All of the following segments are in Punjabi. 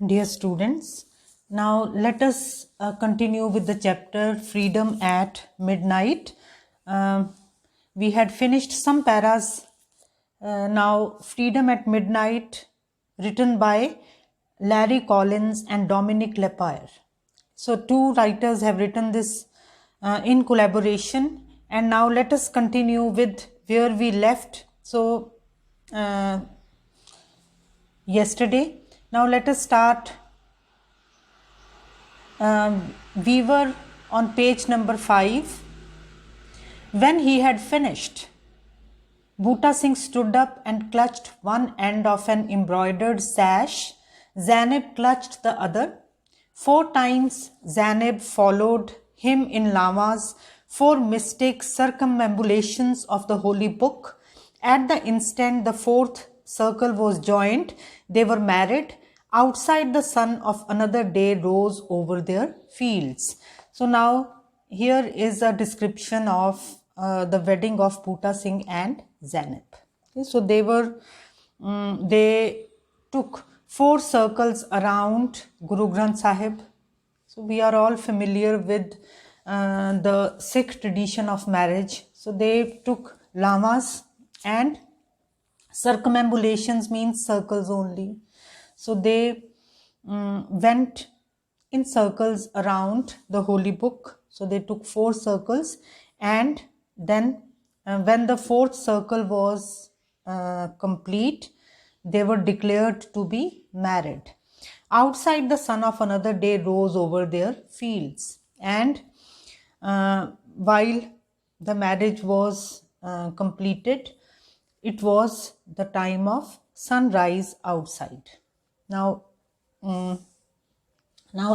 Dear students, now let us continue with the chapter Freedom at Midnight. We had finished some paras. Now, Freedom at Midnight, written by Larry Collins and Dominic Lepire. So, two writers have written this in collaboration, and now let us continue with where we left. So, yesterday. Now, let us start. We were on page number 5. When he had finished, Bhuta Singh stood up and clutched one end of an embroidered sash. Zainab clutched the other. 4 times Zainab followed him in lamas, 4 mystic circumambulations of the holy book. At the instant the 4th circle was joined, they were married. Outside the sun of another day rose over their fields. So now here is a description of the wedding of Bhuta Singh and Zainab. Okay, so they took 4 circles around Guru Granth Sahib. So we are all familiar with the Sikh tradition of marriage. So they took lamas, and circumambulations means circles only. So they went in circles around the holy book. So they took 4 circles, and then when the 4th circle was complete, they were declared to be married. Outside the sun of another day rose over their fields, and while the marriage was completed, it was the time of sunrise outside. Now,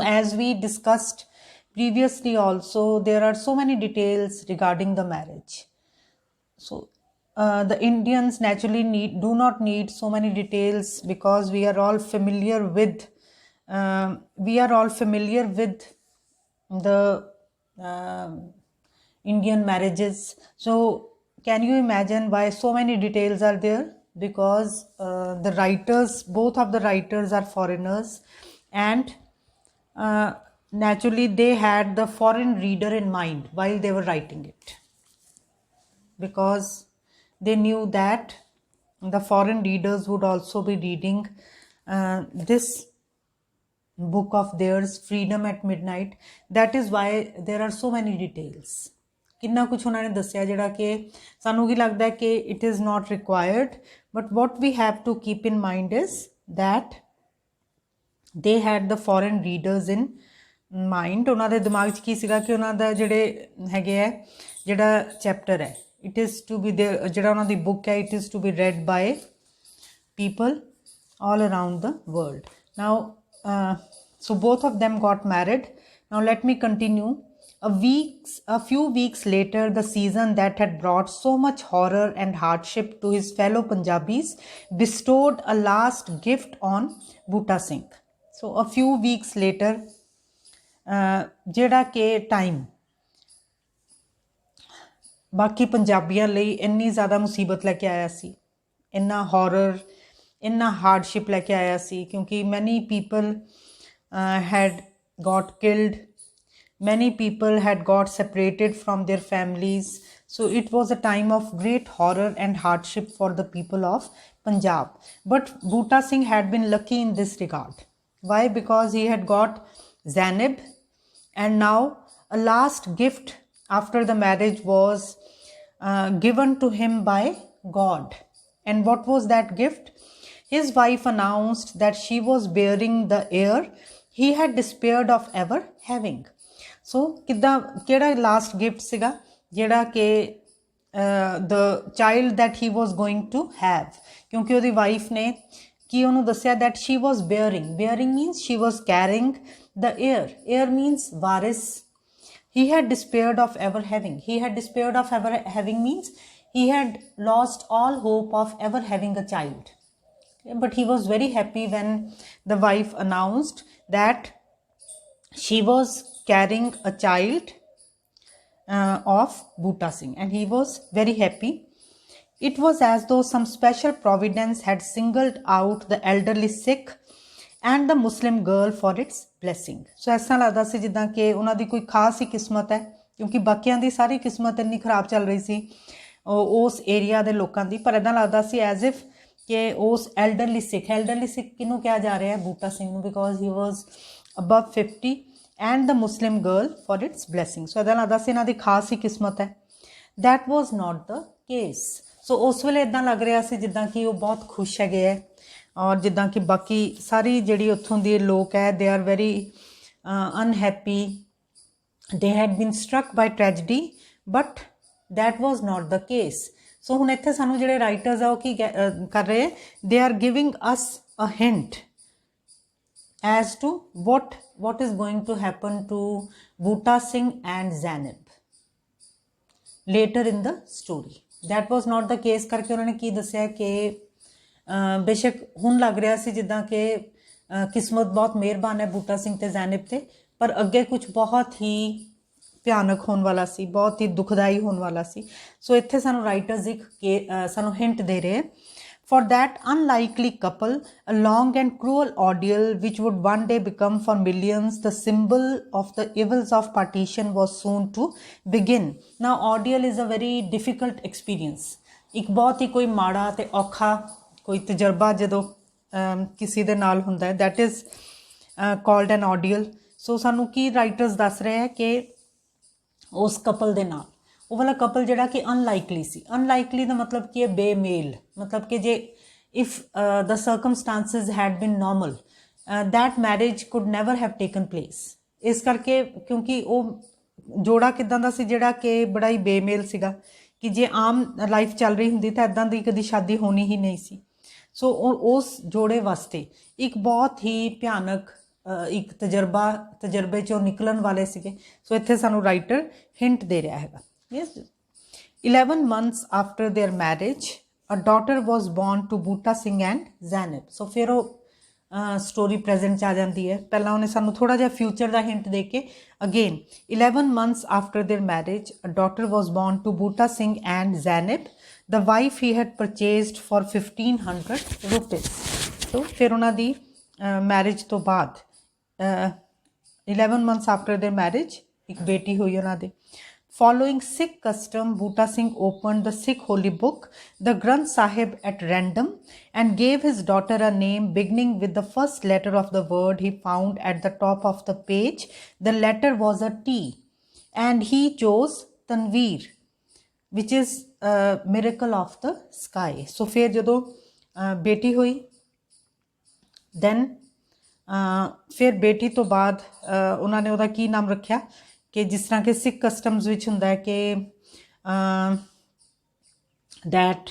as we discussed previously also, there are so many details regarding the marriage. So the Indians naturally do not need so many details, because we are all familiar with the Indian marriages. So can you imagine why so many details are there? Because both of the writers are foreigners, and naturally they had the foreign reader in mind while they were writing it, because they knew that the foreign readers would also be reading this book of theirs, Freedom at Midnight. That is why there are so many details. किन्ना कुछ उन्होंने दस्या जिहड़ा कि सानू की लगता है कि it is not required, but what we have to keep in mind is that they had the foreign readers in mind. ਉਹਨਾਂ ਦੇ ਦਿਮਾਗ 'ਚ ਕੀ ਸੀਗਾ ਕਿ ਉਹਨਾਂ ਦਾ ਜਿਹੜੇ ਹੈਗੇ ਹੈ ਜਿਹੜਾ ਚੈਪਟਰ ਹੈ, it is to be there, ਜਿਹੜਾ ਉਹਨਾਂ ਦੀ book ਹੈ, it is to be read by people all around the world. Now, so both of them got married. Now let me continue. A few weeks later, the season that had brought so much horror and hardship to his fellow Punjabis bestowed a last gift on Bhuta Singh. So a few weeks later, ਜਿਹੜਾ ਕਿ time ਬਾਕੀ ਪੰਜਾਬੀਆਂ ਲਈ ਇੰਨੀ ਜ਼ਿਆਦਾ ਮੁਸੀਬਤ ਲੈ ਕੇ ਆਇਆ ਸੀ, ਇੰਨਾ horror, ਇੰਨਾ hardship ਲੈ ਕੇ ਆਇਆ ਸੀ, ਕਿਉਂਕਿ many people had got killed. Many people had got separated from their families. So it was a time of great horror and hardship for the people of Punjab. But Bhuta Singh had been lucky in this regard. Why? Because he had got Zainab, and now a last gift after the marriage was given to him by God. And what was that gift? His wife announced that she was bearing the heir he had despaired of ever having. So ਕਿਹੜਾ last gift ਸੀਗਾ ਜਿਹੜਾ ਕਿ the child that he was going to have, ਕਿਉਂਕਿ ਉਹਦੀ wife ਨੇ ਕੀ ਉਹਨੂੰ ਦੱਸਿਆ that she was bearing means she was carrying the heir means Waris. He had despaired of ever having means he had lost all hope of ever having a child. But he was very happy when the wife announced that she was carrying a child of Bhuta Singh, and he was very happy. It was as though some special providence had singled out the elderly Sikh and the Muslim girl for its blessing. So ਇਸ ਤਰ੍ਹਾਂ ਲੱਗਦਾ ਸੀ ਜਿੱਦਾਂ ਕਿ ਉਹਨਾਂ ਦੀ ਕੋਈ ਖਾਸ ਹੀ ਕਿਸਮਤ ਹੈ, ਕਿਉਂਕਿ ਬਾਕੀਆਂ ਦੀ ਸਾਰੀ ਕਿਸਮਤ ਇੰਨੀ ਖਰਾਬ ਚੱਲ ਰਹੀ ਸੀ ਉਸ ਏਰੀਆ ਦੇ ਲੋਕਾਂ ਦੀ, ਪਰ ਇੱਦਾਂ ਲੱਗਦਾ ਸੀ ਐਜ਼ ਇਫ ਕਿ ਉਸ ਐਲਡਰਲੀ ਸਿੱਖ ਕਿਹਨੂੰ ਕਿਹਾ ਜਾ ਰਿਹਾ ਹੈ, ਬੂਟਾ ਸਿੰਘ ਨੂੰ, because he was above 50 and the Muslim girl for its blessing. So ਇੱਦਾਂ ਲੱਗਦਾ ਸੀ ਇਹਨਾਂ ਦੀ ਖਾਸ ਹੀ ਕਿਸਮਤ ਹੈ। That was not the case. ਸੋ ਉਸ ਵੇਲੇ ਇੱਦਾਂ ਲੱਗ ਰਿਹਾ ਸੀ ਜਿੱਦਾਂ ਕਿ ਉਹ ਬਹੁਤ ਖੁਸ਼ ਹੈਗੇ ਹੈ, ਔਰ ਜਿੱਦਾਂ ਕਿ ਬਾਕੀ ਸਾਰੀ ਜਿਹੜੀ ਉੱਥੋਂ ਦੇ ਲੋਕ ਹੈ they are very unhappy, they had been struck by tragedy, but that was not the case. So ਹੁਣ ਇੱਥੇ ਸਾਨੂੰ ਜਿਹੜੇ ਰਾਈਟਰਸ ਆ ਉਹ ਕੀ ਕਰ ਰਹੇ, they are giving us a hint as to what is going to happen to Bhutta Singh and Zainab later in the story. That was not the case ਕਰਕੇ ਉਹਨਾਂ ਨੇ ਕੀ ਦੱਸਿਆ ਕਿ ਬੇਸ਼ੱਕ ਹੁਣ ਲੱਗ ਰਿਹਾ ਸੀ ਜਿੱਦਾਂ ਕਿ ਕਿਸਮਤ ਬਹੁਤ ਮਿਹਰਬਾਨ ਹੈ ਬੂਟਾ ਸਿੰਘ ਤੇ ਜ਼ੈਨਬ ਤੇ, ਪਰ ਅੱਗੇ ਕੁਝ ਬਹੁਤ ਹੀ ਭਿਆਨਕ ਹੋਣ ਵਾਲਾ ਸੀ, ਬਹੁਤ ਹੀ ਦੁਖਦਾਈ ਹੋਣ ਵਾਲਾ ਸੀ। ਸੋ ਇੱਥੇ ਸਾਨੂੰ ਰਾਈਟਰਸ ਇੱਕ ਸਾਨੂੰ ਹਿੰਟ ਦੇ ਰਹੇ For that unlikely couple, a long and cruel ordeal which would one day become for millions the symbol of the evils of partition was soon to begin. Now ordeal is a very difficult experience. ਇੱਕ ਬਹੁਤ ਹੀ ਕੋਈ ਮਾੜਾ ਤੇ ਔਖਾ ਕੋਈ ਤਜਰਬਾ ਜਦੋਂ ਕਿਸੇ ਦੇ ਨਾਲ ਹੁੰਦਾ ਹੈ, that is called an ordeal. ਸੋ ਸਾਨੂੰ ਕੀ ਰਾਈਟਰਸ ਦੱਸ ਰਹੇ ਹੈ ਕਿ ਉਸ ਕਪਲ ਦੇ ਨਾਲ, ਉਹ ਵਾਲਾ ਕਪਲ ਜਿਹੜਾ ਕਿ ਅਨਲਾਈਕਲੀ ਸੀ। ਅਨਲਾਈਕਲੀ ਦਾ ਮਤਲਬ ਕੀ ਹੈ, ਬੇਮੇਲ, ਮਤਲਬ ਕਿ ਜੇ if the circumstances had been normal that marriage could never have taken place. ਇਸ ਕਰਕੇ ਕਿਉਂਕਿ ਉਹ ਜੋੜਾ ਕਿੱਦਾਂ ਦਾ ਸੀ ਜਿਹੜਾ ਕਿ ਬੜਾ ਹੀ ਬੇਮੇਲ ਸੀਗਾ, ਕਿ ਜੇ ਆਮ ਲਾਈਫ ਚੱਲ ਰਹੀ ਹੁੰਦੀ ਤਾਂ ਇੱਦਾਂ ਦੀ ਕਦੀ ਸ਼ਾਦੀ ਹੋਣੀ ਹੀ ਨਹੀਂ ਸੀ। ਸੋ ਉਸ ਜੋੜੇ ਵਾਸਤੇ ਇੱਕ ਬਹੁਤ ਹੀ ਭਿਆਨਕ ਇੱਕ ਤਜਰਬੇ 'ਚੋਂ ਨਿਕਲਣ ਵਾਲੇ ਸੀਗੇ। ਸੋ ਇੱਥੇ ਸਾਨੂੰ ਰਾਈਟਰ ਹਿੰਟ ਦੇ ਰਿਹਾ ਹੈਗਾ। Yes. 11 months after their marriage, a daughter was born to Bhutta Singh and Zainab. So ਫਿਰ ਉਹ ਸਟੋਰੀ ਪ੍ਰੈਜ਼ੈਂਟ 'ਚ ਆ ਜਾਂਦੀ ਹੈ। ਪਹਿਲਾਂ ਉਹਨੇ ਸਾਨੂੰ ਥੋੜਾ ਜਿਹਾ ਫਿਊਚਰ ਦਾ ਹਿੰਟ ਦੇ ਕੇ again 11 months after their marriage, a daughter was born to Bhutta Singh and Zainab. The wife he had purchased for 1500 rupees. So ਫਿਰ ਉਹਨਾਂ ਦੀ ਮੈਰਿਜ ਤੋਂ ਬਾਅਦ 11 months after their marriage ਇੱਕ ਬੇਟੀ ਹੋਈ ਉਹਨਾਂ ਦੇ। Following Sikh custom, Bhutta Singh opened the Sikh holy book, the Granth Sahib, at random and gave his daughter a name beginning with the first letter of the word he found at the top of the page. The letter was a T and he chose Tanveer, which is a miracle of the sky. So फिर जदों बेटी हुई, then फिर बेटी तो बाद उन्होंने ਉਹਦਾ ਕੀ ਨਾਮ ਰੱਖਿਆ ਕਿ ਜਿਸ ਤਰ੍ਹਾਂ ਕਿ ਸਿੱਖ ਕਸਟਮਸ ਵਿੱਚ ਹੁੰਦਾ ਹੈ ਕਿ ਦੈਟ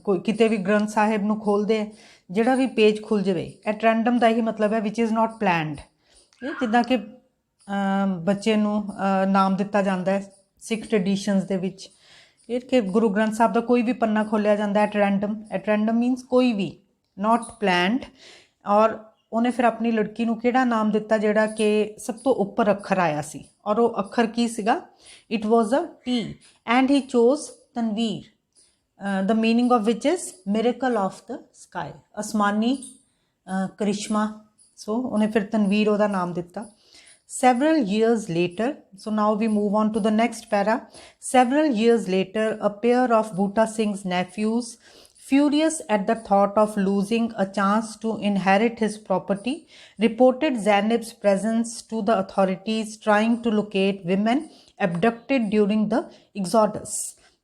ਕੋਈ ਕਿਤੇ ਵੀ ਗ੍ਰੰਥ ਸਾਹਿਬ ਨੂੰ ਖੋਲ੍ਹਦੇ ਜਿਹੜਾ ਵੀ ਪੇਜ ਖੁੱਲ੍ਹ ਜਾਵੇ, ਐਟ ਰੈਂਡਮ ਦਾ ਹੀ ਮਤਲਬ ਹੈ ਵਿਚ ਇਜ਼ ਨਾਟ ਪਲੈਨਡ। ਜਿੱਦਾਂ ਕਿ ਬੱਚੇ ਨੂੰ ਨਾਮ ਦਿੱਤਾ ਜਾਂਦਾ ਹੈ ਸਿੱਖ ਟ੍ਰੈਡੀਸ਼ਨਸ ਦੇ ਵਿੱਚ, ਇਹ ਕਿ ਗੁਰੂ ਗ੍ਰੰਥ ਸਾਹਿਬ ਦਾ ਕੋਈ ਵੀ ਪੰਨਾ ਖੋਲ੍ਹਿਆ ਜਾਂਦਾ at random. At random means ਕੋਈ ਵੀ, ਨਾਟ ਪਲੈਨਡ। ਔਰ ਉਹਨੇ ਫਿਰ ਆਪਣੀ ਲੜਕੀ ਨੂੰ ਕਿਹੜਾ ਨਾਮ ਦਿੱਤਾ ਜਿਹੜਾ ਕਿ ਸਭ ਤੋਂ ਉੱਪਰ ਅੱਖਰ ਆਇਆ ਸੀ, ਔਰ ਉਹ ਅੱਖਰ ਕੀ ਸੀਗਾ, it was a T and he chose Tanveer, the meaning of which is miracle of the sky, ਅਸਮਾਨੀ ਕਰਿਸ਼ਮਾ। ਸੋ ਉਹਨੇ ਫਿਰ ਤਨਵੀਰ ਉਹਦਾ ਨਾਮ ਦਿੱਤਾ। Several years later, so now we move on to the next para. Several years later, a pair of Bhutta Singh's nephews, furious at the thought of losing a chance to inherit his property, reported Zainab's presence to the authorities trying to locate women abducted during the exodus.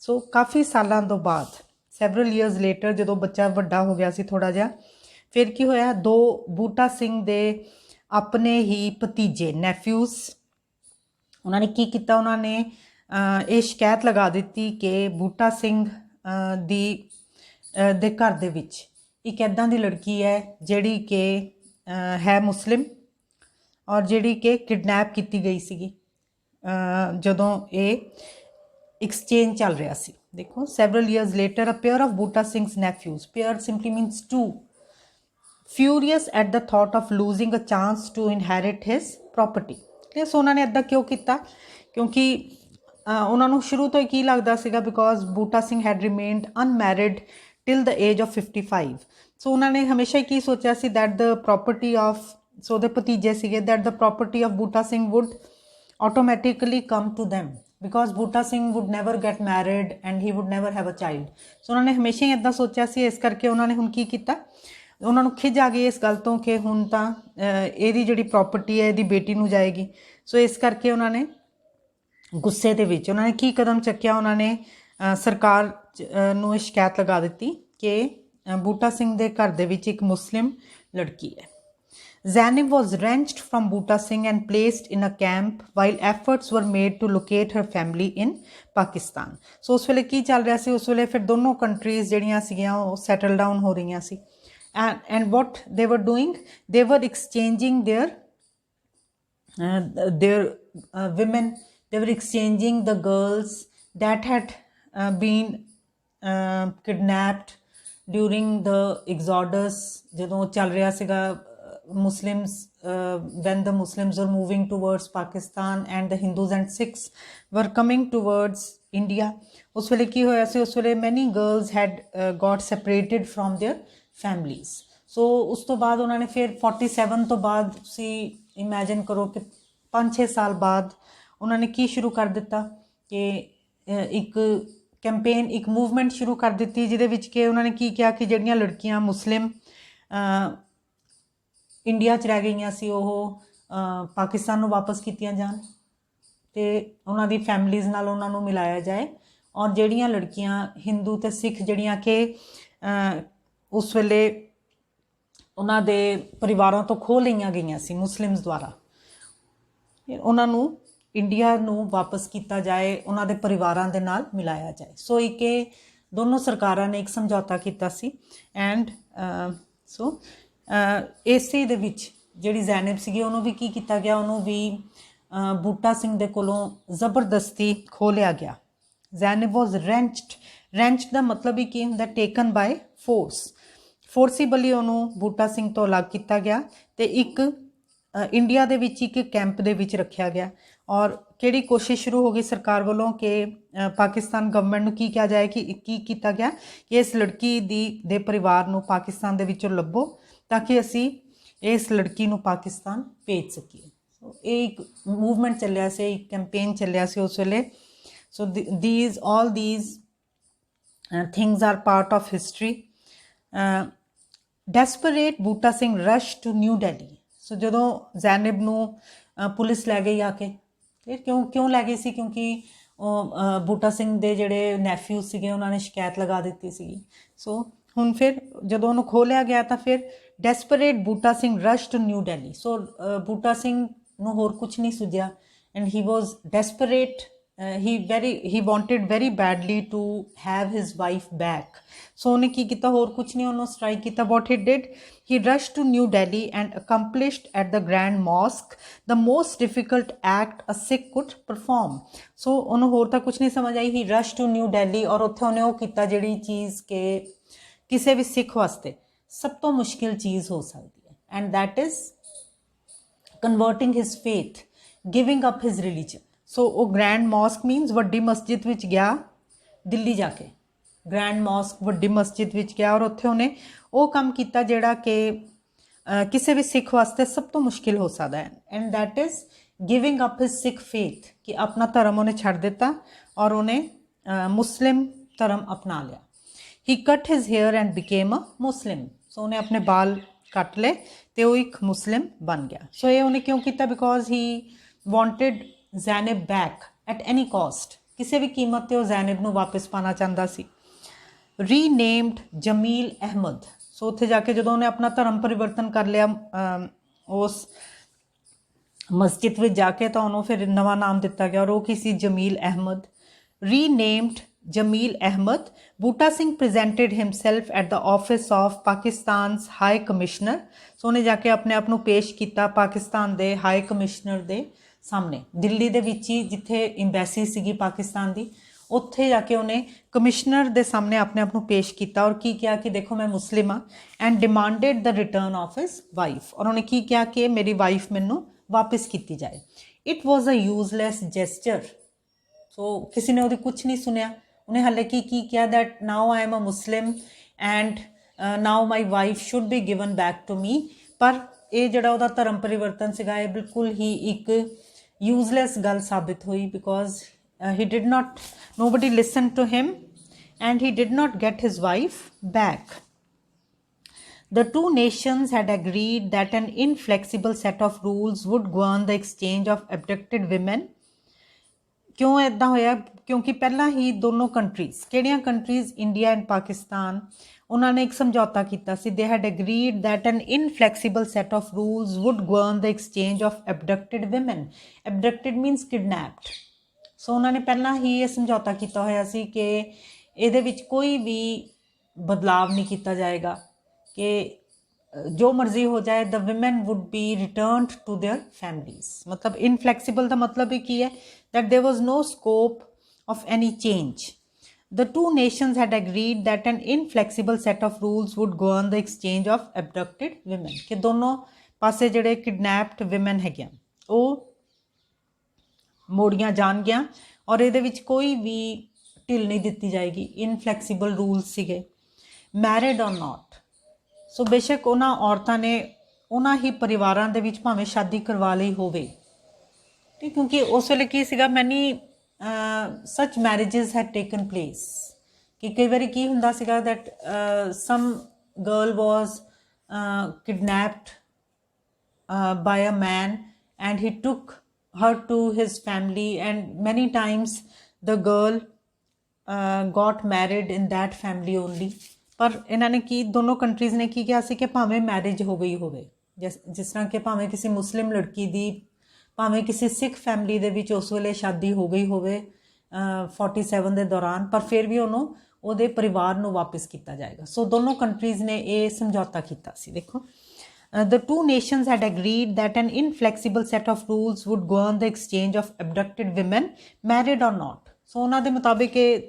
So ਕਾਫੀ ਸਾਲਾਂ ਤੋਂ ਬਾਅਦ, several years later, ਜਦੋਂ ਬੱਚਾ ਵੱਡਾ ਹੋ ਗਿਆ ਸੀ ਥੋੜਾ ਜਿਹਾ, ਫਿਰ ਕੀ ਹੋਇਆ, ਦੋ ਬੂਟਾ ਸਿੰਘ ਦੇ ਆਪਣੇ ਹੀ ਭਤੀਜੇ ਨੈਫਿਊਜ਼, ਉਹਨਾਂ ਨੇ ਕੀ ਕੀਤਾ, ਉਹਨਾਂ ਨੇ ਇਹ ਸ਼ਿਕਾਇਤ ਲਗਾ ਦਿੱਤੀ ਕਿ ਬੂਟਾ ਸਿੰਘ ਦੇ ਘਰ ਦੇ ਵਿੱਚ ਇੱਕ ਇੱਦਾਂ ਦੀ ਲੜਕੀ ਹੈ ਜਿਹੜੀ ਕਿ ਹੈ ਮੁਸਲਿਮ, ਔਰ ਜਿਹੜੀ ਕਿ ਕਿਡਨੈਪ ਕੀਤੀ ਗਈ ਸੀਗੀ ਜਦੋਂ ਇਹ ਐਕਸਚੇਂਜ ਚੱਲ ਰਿਹਾ ਸੀ। ਦੇਖੋ, several years later, a pair of Bhutta Singh's nephews, pair simply means two, furious at the thought of losing a chance to inherit his property. ਸੋ ਉਹਨਾਂ ਨੇ ਇੱਦਾਂ ਕਿਉਂ ਕੀਤਾ, ਕਿਉਂਕਿ ਉਹਨਾਂ ਨੂੰ ਸ਼ੁਰੂ ਤੋਂ ਹੀ ਕੀ ਲੱਗਦਾ ਸੀਗਾ, because Buta Singh had remained unmarried till the age of 55, so ਉਹਨਾਂ ਨੇ ਹਮੇਸ਼ਾ ਹੀ ਕੀ ਸੋਚਿਆ ਸੀ that the property of, so ਦੇ ਭਤੀਜੇ ਸੀਗੇ, that the property of Buta Singh would automatically come to them because Bhuta Singh would never get married and he would never have a child. ਸੋ ਉਹਨਾਂ ਨੇ ਹਮੇਸ਼ਾ ਹੀ ਇੱਦਾਂ ਸੋਚਿਆ ਸੀ, ਇਸ ਕਰਕੇ ਉਹਨਾਂ ਨੇ ਹੁਣ ਕੀ ਕੀਤਾ, ਉਹਨਾਂ ਨੂੰ ਖਿਝ ਆ ਗਈ ਇਸ ਗੱਲ ਤੋਂ ਕਿ ਹੁਣ ਤਾਂ ਇਹਦੀ ਜਿਹੜੀ ਪ੍ਰੋਪਰਟੀ ਹੈ ਇਹਦੀ ਬੇਟੀ ਨੂੰ ਜਾਏਗੀ। ਸੋ ਇਸ ਕਰਕੇ ਉਹਨਾਂ ਨੇ ਗੁੱਸੇ ਦੇ ਵਿੱਚ ਉਹਨਾਂ ਨੇ ਕੀ ਕਦਮ ਚੱਕਿਆ, ਉਹਨਾਂ ਨੇ ਸਰਕਾਰ ਨੂੰ ਇਹ ਸ਼ਿਕਾਇਤ ਲਗਾ ਦਿੱਤੀ ਕਿ ਬੂਟਾ ਸਿੰਘ ਦੇ ਘਰ ਦੇ ਵਿੱਚ ਇੱਕ ਮੁਸਲਿਮ ਲੜਕੀ ਹੈ। Zainab was wrenched from Bhuta Singh and placed in a camp while efforts were made to locate her family in Pakistan. So ਉਸ ਵੇਲੇ ਕੀ ਚੱਲ ਰਿਹਾ ਸੀ, ਉਸ ਵੇਲੇ ਫਿਰ ਦੋਨੋਂ ਕੰਟਰੀਜ਼ ਜਿਹੜੀਆਂ ਸੀਗੀਆਂ ਉਹ ਸੈਟਲ ਡਾਊਨ ਹੋ ਰਹੀਆਂ ਸੀ। and what they were doing, they were exchanging their women, they were exchanging the girls that had been kidnapped during the exodus ਜਦੋਂ ਚੱਲ ਰਿਹਾ ਸੀਗਾ Muslims, when the Muslims were moving towards Pakistan and the Hindus and Sikhs were coming towards India. ਉਸ ਵੇਲੇ ਕੀ ਹੋਇਆ ਸੀ, ਉਸ ਵੇਲੇ many girls had got separated from their families. So ਉਸ ਤੋਂ ਬਾਅਦ ਉਹਨਾਂ ਨੇ ਫਿਰ 47 ਤੋਂ ਬਾਅਦ ਤੁਸੀਂ imagine ਕਰੋ ਕਿ 5-6 ਸਾਲ ਬਾਅਦ ਉਹਨਾਂ ਨੇ ਕੀ ਸ਼ੁਰੂ ਕਰ ਦਿੱਤਾ ਕਿ ਇੱਕ ਕੈਂਪੇਨ, ਇੱਕ ਮੂਵਮੈਂਟ ਸ਼ੁਰੂ ਕਰ ਦਿੱਤੀ ਜਿਹਦੇ ਵਿੱਚ ਕਿ ਉਹਨਾਂ ਨੇ ਕੀ ਕਿਹਾ ਕਿ ਜਿਹੜੀਆਂ ਲੜਕੀਆਂ ਮੁਸਲਿਮ ਇੰਡੀਆ 'ਚ ਰਹਿ ਗਈਆਂ ਸੀ ਉਹ ਪਾਕਿਸਤਾਨ ਨੂੰ ਵਾਪਸ ਕੀਤੀਆਂ ਜਾਣ ਅਤੇ ਉਹਨਾਂ ਦੀ ਫੈਮਲੀਜ਼ ਨਾਲ ਉਹਨਾਂ ਨੂੰ ਮਿਲਾਇਆ ਜਾਏ, ਔਰ ਜਿਹੜੀਆਂ ਲੜਕੀਆਂ ਹਿੰਦੂ ਅਤੇ ਸਿੱਖ ਜਿਹੜੀਆਂ ਕਿ ਉਸ ਵੇਲੇ ਉਹਨਾਂ ਦੇ ਪਰਿਵਾਰਾਂ ਤੋਂ ਖੋਹ ਲਈਆਂ ਗਈਆਂ ਸੀ ਮੁਸਲਿਮਸ ਦੁਆਰਾ, ਉਹਨਾਂ ਨੂੰ ਇੰਡੀਆ ਨੂੰ ਵਾਪਸ ਕੀਤਾ ਜਾਏ, ਉਹਨਾਂ ਦੇ ਪਰਿਵਾਰਾਂ ਦੇ ਨਾਲ ਮਿਲਾਇਆ ਜਾਏ। ਸੋ ਇੱਕ ਇਹ ਦੋਨੋਂ ਸਰਕਾਰਾਂ ਨੇ ਇੱਕ ਸਮਝੌਤਾ ਕੀਤਾ ਸੀ। ਐਂਡ ਸੋ ਇਸੇ ਦੇ ਵਿੱਚ ਜਿਹੜੀ ਜ਼ੈਨਬ ਸੀਗੀ ਉਹਨੂੰ ਵੀ ਕੀ ਕੀਤਾ ਗਿਆ, ਉਹਨੂੰ ਵੀ ਬੂਟਾ ਸਿੰਘ ਦੇ ਕੋਲੋਂ ਜ਼ਬਰਦਸਤੀ ਖੋਹ ਲਿਆ ਗਿਆ। ਜ਼ੈਨਬ ਵਾਜ਼ ਰੈਂਚਡ ਦਾ ਮਤਲਬ ਹੀ ਕੀ ਹੁੰਦਾ, ਟੇਕਨ ਬਾਏ ਫੋਰਸੀਬਲੀ ਉਹਨੂੰ ਬੂਟਾ ਸਿੰਘ ਤੋਂ ਅਲੱਗ ਕੀਤਾ ਗਿਆ ਅਤੇ ਇੱਕ ਇੰਡੀਆ ਦੇ ਵਿੱਚ ਇੱਕ ਕੈਂਪ ਦੇ ਵਿੱਚ ਰੱਖਿਆ ਗਿਆ। ਔਰ ਕਿਹੜੀ ਕੋਸ਼ਿਸ਼ ਸ਼ੁਰੂ ਹੋ ਗਈ ਸਰਕਾਰ ਵੱਲੋਂ ਕਿ ਪਾਕਿਸਤਾਨ ਗਵਰਨਮੈਂਟ ਨੂੰ ਕੀ ਕਿਹਾ ਜਾਏ ਕਿ ਕੀ ਕੀਤਾ ਗਿਆ ਕਿ ਇਸ ਲੜਕੀ ਦੇ ਪਰਿਵਾਰ ਨੂੰ ਪਾਕਿਸਤਾਨ ਦੇ ਵਿੱਚੋਂ ਲੱਭੋ ਤਾਂ ਕਿ ਅਸੀਂ ਇਸ ਲੜਕੀ ਨੂੰ ਪਾਕਿਸਤਾਨ ਭੇਜ ਸਕੀਏ। ਸੋ ਇਹ ਇੱਕ ਮੂਵਮੈਂਟ ਚੱਲਿਆ ਸੀ, ਇੱਕ ਕੈਂਪੇਨ ਚੱਲਿਆ ਸੀ ਉਸ ਵੇਲੇ। ਸੋ all these things are part of history. Desperate Bhuta Singh rushed to New Delhi. ਸੋ ਜਦੋਂ ਜ਼ੈਨਬ ਨੂੰ ਪੁਲਿਸ ਲੈ ਗਈ ਆ ਕੇ, ਕਿਉਂ ਲੈ ਗਈ ਸੀ, ਕਿਉਂਕਿ ਉਹ ਬੂਟਾ ਸਿੰਘ ਦੇ ਜਿਹੜੇ ਨੈਫਿਊ ਸੀਗੇ ਉਹਨਾਂ ਨੇ ਸ਼ਿਕਾਇਤ ਲਗਾ ਦਿੱਤੀ ਸੀਗੀ। ਸੋ ਹੁਣ ਫਿਰ ਜਦੋਂ ਉਹਨੂੰ ਖੋਹ ਲਿਆ ਗਿਆ ਤਾਂ ਫਿਰ desperate Buta Singh rush to New Delhi. So Buta Singh ਨੂੰ ਹੋਰ ਕੁਛ ਨਹੀਂ ਸੁਝਿਆ and he was desperate, he wanted very badly to have his wife back. So ਉਹਨੇ ਕੀ ਕੀਤਾ, ਹੋਰ ਕੁਛ ਨਹੀਂ, ਉਹਨੂੰ ਸਟ੍ਰਾਈਕ ਕੀਤਾ। what he did, he rushed to New Delhi and accomplished at the Grand Mosque the most difficult act a Sikh could perform. So ਉਹਨੂੰ ਹੋਰ ਤਾਂ ਕੁਛ ਨਹੀਂ ਸਮਝ ਆਈ, he rushed to New Delhi, ਔਰ ਉੱਥੇ ਉਹਨੇ ਉਹ ਕੀਤਾ ਜਿਹੜੀ ਚੀਜ਼ ਕਿ ਕਿਸੇ ਵੀ ਸਿੱਖ ਵਾਸਤੇ ਸਭ ਤੋਂ ਮੁਸ਼ਕਿਲ ਚੀਜ਼ ਹੋ ਸਕਦੀ ਹੈ, and that is converting his faith, giving up his religion. ਸੋ ਉਹ ਗ੍ਰੈਂਡ ਮੌਸਕ ਮੀਨਸ ਵੱਡੀ ਮਸਜਿਦ ਵਿੱਚ ਗਿਆ, ਦਿੱਲੀ ਜਾ ਕੇ ਗ੍ਰੈਂਡ ਮੌਸਕ ਵੱਡੀ ਮਸਜਿਦ ਵਿੱਚ ਗਿਆ ਔਰ ਉੱਥੇ ਉਹਨੇ ਉਹ ਕੰਮ ਕੀਤਾ ਜਿਹੜਾ ਕਿ ਕਿਸੇ ਵੀ ਸਿੱਖ ਵਾਸਤੇ ਸਭ ਤੋਂ ਮੁਸ਼ਕਿਲ ਹੋ ਸਕਦਾ ਹੈ, and that is giving up his Sikh faith, ਕਿ ਆਪਣਾ ਧਰਮ ਉਹਨੇ ਛੱਡ ਦਿੱਤਾ ਔਰ ਉਹਨੇ ਮੁਸਲਿਮ ਧਰਮ ਅਪਣਾ ਲਿਆ। He cut his hair and became a Muslim. So ਉਹਨੇ ਆਪਣੇ ਬਾਲ ਕੱਟ ਲਏ ਅਤੇ ਉਹ ਇੱਕ ਮੁਸਲਿਮ ਬਣ ਗਿਆ। ਸੋ ਇਹ ਉਹਨੇ ਕਿਉਂ ਕੀਤਾ, because he wanted Zainab back at any cost, ਕਿਸੇ ਵੀ ਕੀਮਤ 'ਤੇ ਉਹ ਜ਼ੈਨਬ ਨੂੰ ਵਾਪਸ ਪਾਉਣਾ ਚਾਹੁੰਦਾ ਸੀ। ਰੀਨੇਮਡ ਜਮੀਲ ਅਹਿਮਦ। ਸੋ ਉੱਥੇ ਜਾ ਕੇ ਜਦੋਂ ਉਹਨੇ ਆਪਣਾ ਧਰਮ ਪਰਿਵਰਤਨ ਕਰ ਲਿਆ ਉਸ ਮਸਜਿਦ ਵਿੱਚ ਜਾ ਕੇ, ਤਾਂ ਉਹਨੂੰ ਫਿਰ ਨਵਾਂ ਨਾਮ ਦਿੱਤਾ ਗਿਆ ਔਰ ਉਹ ਕੀ ਸੀ, Jamil Ahmed. Renamed Jamil Ahmed, Buta Singh presented himself at the office of Pakistan's high commissioner. So ਉਹਨੇ ਜਾ ਕੇ ਆਪਣੇ ਆਪ ਨੂੰ ਪੇਸ਼ ਕੀਤਾ ਪਾਕਿਸਤਾਨ ਦੇ ਹਾਈ ਕਮਿਸ਼ਨਰ ਦੇ ਸਾਹਮਣੇ, ਦਿੱਲੀ ਦੇ ਵਿੱਚ ਹੀ ਜਿੱਥੇ ਇੰਬੈਸੀ ਸੀਗੀ ਪਾਕਿਸਤਾਨ ਦੀ, ਉੱਥੇ ਜਾ ਕੇ ਉਹਨੇ ਕਮਿਸ਼ਨਰ ਦੇ ਸਾਹਮਣੇ ਆਪਣੇ ਆਪ ਨੂੰ ਪੇਸ਼ ਕੀਤਾ ਔਰ ਕੀ ਕਿਹਾ ਕਿ ਦੇਖੋ ਮੈਂ ਮੁਸਲਿਮ ਹਾਂ, and demanded the return of his wife. ਔਰ ਉਹਨੇ ਕੀ ਕਿਹਾ ਕਿ ਮੇਰੀ ਵਾਈਫ ਮੈਨੂੰ ਵਾਪਿਸ ਕੀਤੀ ਜਾਏ। It was a useless gesture. So ਕਿਸੇ ਨੇ ਉਹਦੀ ਕੁਛ ਨਹੀਂ ਸੁਣਿਆ। ਉਹਨੇ ਹਾਲੇ ਕੀ ਕਿਹਾ, that now I am a Muslim and now my wife should be given back to me. ਪਰ ਇਹ ਜਿਹੜਾ ਉਹਦਾ ਧਰਮ ਪਰਿਵਰਤਨ ਸੀਗਾ ਇਹ ਬਿਲਕੁਲ ਹੀ ਇੱਕ ਯੂਜ਼ਲੈਸ ਗੱਲ ਸਾਬਿਤ ਹੋਈ, because he did not, nobody listened to him and he did not get his wife back. The two nations had agreed that an inflexible set of rules would govern the exchange of abducted women. ਕਿਉਂ ਇੱਦਾਂ ਹੋਇਆ? ਕਿਉਂਕਿ ਪਹਿਲਾਂ ਹੀ ਦੋਨੋਂ ਕੰਟਰੀਜ਼, ਕਿਹੜੀਆਂ ਕੰਟਰੀਜ਼? ਇੰਡੀਆ ਐਂਡ ਪਾਕਿਸਤਾਨ, ਉਹਨਾਂ ਨੇ ਇੱਕ ਸਮਝੌਤਾ ਕੀਤਾ ਸੀ। they had agreed that an inflexible set of rules would govern the exchange of abducted women. Abducted means kidnapped. ਸੋ ਉਹਨਾਂ ਨੇ ਪਹਿਲਾਂ ਹੀ ਇਹ ਸਮਝੌਤਾ ਕੀਤਾ ਹੋਇਆ ਸੀ ਕਿ ਇਹਦੇ ਵਿੱਚ ਕੋਈ ਵੀ ਬਦਲਾਵ ਨਹੀਂ ਕੀਤਾ ਜਾਏਗਾ, ਕਿ ਜੋ ਮਰਜ਼ੀ ਹੋ ਜਾਏ, the women would be returned to their families. ਮਤਲਬ ਇਨਫਲੈਕਸੀਬਲ ਦਾ ਮਤਲਬ ਇਹ ਕੀ ਹੈ? that there was no scope of any change. The two nations had agreed that an inflexible set of rules would govern the exchange of abducted women. ਕਿ ਦੋਨੋਂ ਪਾਸੇ ਜਿਹੜੇ ਕਿਡਨੈਪਡ ਵਿਮਨ ਹੈਗੀਆਂ ਉਹ ਮੋੜੀਆਂ ਜਾਣਗੀਆਂ ਔਰ ਇਹਦੇ ਵਿੱਚ ਕੋਈ ਵੀ ਢਿੱਲ ਨਹੀਂ ਦਿੱਤੀ ਜਾਏਗੀ। ਇਨਫਲੈਕਸੀਬਲ ਰੂਲਸ ਸੀਗੇ। ਮੈਰਿਡ ਔਰ ਨਾਟ, ਸੋ ਬੇਸ਼ੱਕ ਉਹਨਾਂ ਔਰਤਾਂ ਨੇ ਉਹਨਾਂ ਹੀ ਪਰਿਵਾਰਾਂ ਦੇ ਵਿੱਚ ਭਾਵੇਂ ਸ਼ਾਦੀ ਕਰਵਾ ਲਈ ਹੋਵੇ, ਠੀਕ, ਕਿਉਂਕਿ ਉਸ ਵੇਲੇ ਕੀ ਸੀਗਾ, ਮੈਨੀ ਸੱਚ ਮੈਰਿਜਸ ਹੈਡ ਟੇਕਨ ਪਲੇਸ, ਕਿ ਕਈ ਵਾਰੀ ਕੀ ਹੁੰਦਾ ਸੀਗਾ that some girl was kidnapped by a man and he took her to his family, and many times the girl got married in that family only. ਪਰ ਇਹਨਾਂ ਨੇ ਕੀ, ਦੋਨੋਂ ਕੰਟਰੀਜ਼ ਨੇ ਕੀ ਕਿਹਾ ਸੀ ਕਿ ਭਾਵੇਂ ਮੈਰਿਜ ਹੋ ਗਈ ਹੋਵੇ, ਜਿਸ ਤਰ੍ਹਾਂ ਕਿ ਭਾਵੇਂ ਕਿਸੇ ਮੁਸਲਿਮ ਲੜਕੀ ਦੀ, ਭਾਵੇਂ ਕਿਸੇ ਸਿੱਖ ਫੈਮਿਲੀ ਦੇ ਵਿੱਚ ਉਸ ਵੇਲੇ ਸ਼ਾਦੀ ਹੋ ਗਈ ਹੋਵੇ 47 ਦੇ ਦੌਰਾਨ, ਪਰ ਫਿਰ ਵੀ ਉਹਨੂੰ ਉਹਦੇ ਪਰਿਵਾਰ ਨੂੰ ਵਾਪਸ ਕੀਤਾ ਜਾਏਗਾ। ਸੋ ਦੋਨੋਂ ਕੰਟਰੀਜ਼ ਨੇ ਇਹ ਸਮਝੌਤਾ ਕੀਤਾ ਸੀ। ਦੇਖੋ, the two nations had agreed that an inflexible set of rules would govern the exchange of abducted women, married or not. ਸੋ ਉਹਨਾਂ ਦੇ ਮੁਤਾਬਿਕ ਇਹ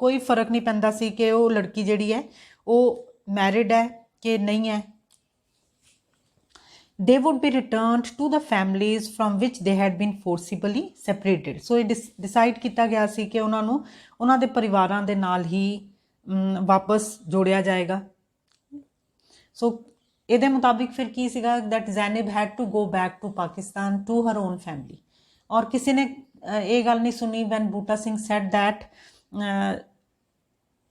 ਕੋਈ ਫਰਕ ਨਹੀਂ ਪੈਂਦਾ ਸੀ ਕਿ ਉਹ ਲੜਕੀ ਜਿਹੜੀ ਹੈ ਉਹ ਮੈਰਿਡ ਹੈ ਕਿ ਨਹੀਂ ਹੈ। They would be returned to the families from which they had been forcibly separated. ਸੋ ਇਹ ਡਿਸਾਈਡ ਕੀਤਾ ਗਿਆ ਸੀ ਕਿ ਉਹਨਾਂ ਨੂੰ ਉਹਨਾਂ ਦੇ ਪਰਿਵਾਰਾਂ ਦੇ ਨਾਲ ਹੀ ਵਾਪਸ ਜੋੜਿਆ ਜਾਏਗਾ। ਸੋ ਇਹਦੇ ਮੁਤਾਬਿਕ ਫਿਰ ਕੀ ਸੀਗਾ, that Zainab had to go back to Pakistan to her own family. ਔਰ ਕਿਸੇ ਨੇ ਇਹ ਗੱਲ ਨਹੀਂ ਸੁਣੀ when Buta Singh said that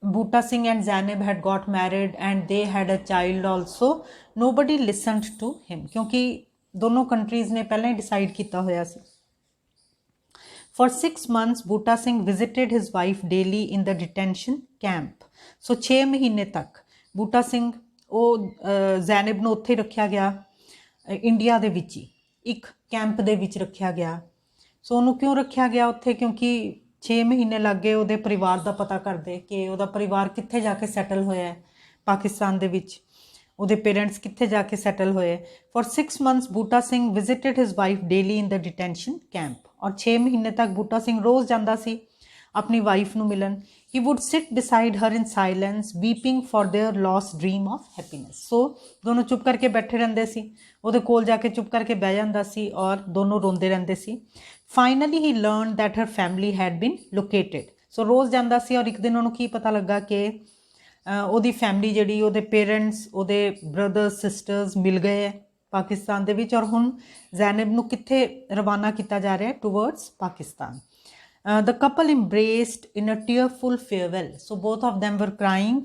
Buta Singh and Zainab had got married and they had a child also, nobody listened to him, ਕਿਉਂਕਿ ਦੋਨੋਂ ਕੰਟਰੀਜ਼ ਨੇ ਪਹਿਲਾਂ ਹੀ ਡਿਸਾਈਡ ਕੀਤਾ ਹੋਇਆ ਸੀ। For 6 months, Bhutta Singh visited his wife daily in the detention camp. So 6 ਮਹੀਨੇ ਤੱਕ ਬੂਟਾ ਸਿੰਘ ਉਹ ਜ਼ੈਨਬ ਨੂੰ ਉੱਥੇ ਰੱਖਿਆ ਗਿਆ, ਇੰਡੀਆ ਦੇ ਵਿੱਚ ਹੀ ਇੱਕ ਕੈਂਪ ਦੇ ਵਿੱਚ ਰੱਖਿਆ ਗਿਆ। ਸੋ ਉਹਨੂੰ ਕਿਉਂ ਰੱਖਿਆ ਗਿਆ ਉੱਥੇ? ਕਿਉਂਕਿ 6 ਮਹੀਨੇ ਲੱਗ ਗਏ ਉਹਦੇ ਪਰਿਵਾਰ ਦਾ ਪਤਾ ਕਰਦੇ ਕਿ ਉਹਦਾ ਪਰਿਵਾਰ ਕਿੱਥੇ ਜਾ ਕੇ ਸੈਟਲ ਹੋਇਆ ਹੈ ਪਾਕਿਸਤਾਨ ਦੇ ਵਿੱਚ, ਉਹਦੇ ਪੇਰੈਂਟਸ ਕਿੱਥੇ ਜਾ ਕੇ ਸੈਟਲ ਹੋਏ। For 6 months Buta Singh visited his wife daily in the detention camp. ਔਰ 6 ਮਹੀਨੇ ਤੱਕ ਬੂਟਾ ਸਿੰਘ ਰੋਜ਼ ਜਾਂਦਾ ਸੀ ਆਪਣੀ ਵਾਈਫ ਨੂੰ ਮਿਲਣ। He would sit beside her in silence, weeping for their lost dream of happiness. So ਦੋਨੋਂ ਚੁੱਪ ਕਰਕੇ ਬੈਠੇ ਰਹਿੰਦੇ ਸੀ, ਉਹਦੇ ਕੋਲ ਜਾ ਕੇ ਚੁੱਪ ਕਰਕੇ ਬਹਿ ਜਾਂਦਾ ਸੀ ਔਰ ਦੋਨੋਂ ਰੋਂਦੇ ਰਹਿੰਦੇ ਸੀ। Finally he learned that her family had been located. So ਰੋਜ਼ ਜਾਂਦਾ ਸੀ ਔਰ ਇੱਕ ਦਿਨ ਉਹਨੂੰ ਕੀ ਪਤਾ ਲੱਗਾ ਕਿ ਉਹਦੀ ਫੈਮਿਲੀ ਜਿਹੜੀ, ਉਹਦੇ ਪੇਰੈਂਟਸ, ਉਹਦੇ ਬ੍ਰਦਰਸ ਸਿਸਟਰਸ ਮਿਲ ਗਏ ਹੈ ਪਾਕਿਸਤਾਨ ਦੇ ਵਿੱਚ, ਔਰ ਹੁਣ ਜ਼ੈਨਬ ਨੂੰ ਕਿੱਥੇ ਰਵਾਨਾ ਕੀਤਾ ਜਾ ਰਿਹਾ ਹੈ? Towards Pakistan. The couple embraced in a tearful farewell. So both of them were crying.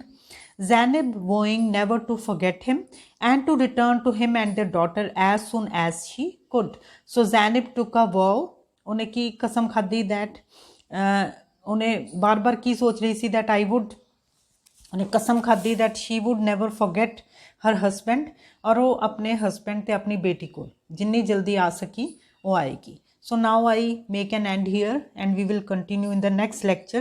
Zainab vowing never to forget him and to return to him and their daughter as soon as she could. So Zainab took a vow. ਉਹਨੇ ਕੀ ਕਸਮ ਖਾਧੀ? that ਉਹਨੇ ਬਾਰ-ਬਾਰ ਕੀ ਸੋਚ ਰਹੀ ਸੀ? that I would, ਉਹਨੇ ਕਸਮ ਖਾਧੀ that she would never forget her husband, ਔਰ ਉਹ ਆਪਣੇ ਹਸਬੈਂਡ ਤੇ ਆਪਣੀ ਬੇਟੀ ਕੋਲ ਜਿੰਨੀ ਜਲਦੀ ਆ ਸਕੀ ਉਹ ਆਏਗੀ। So now I make an end here and we will continue in the next lecture.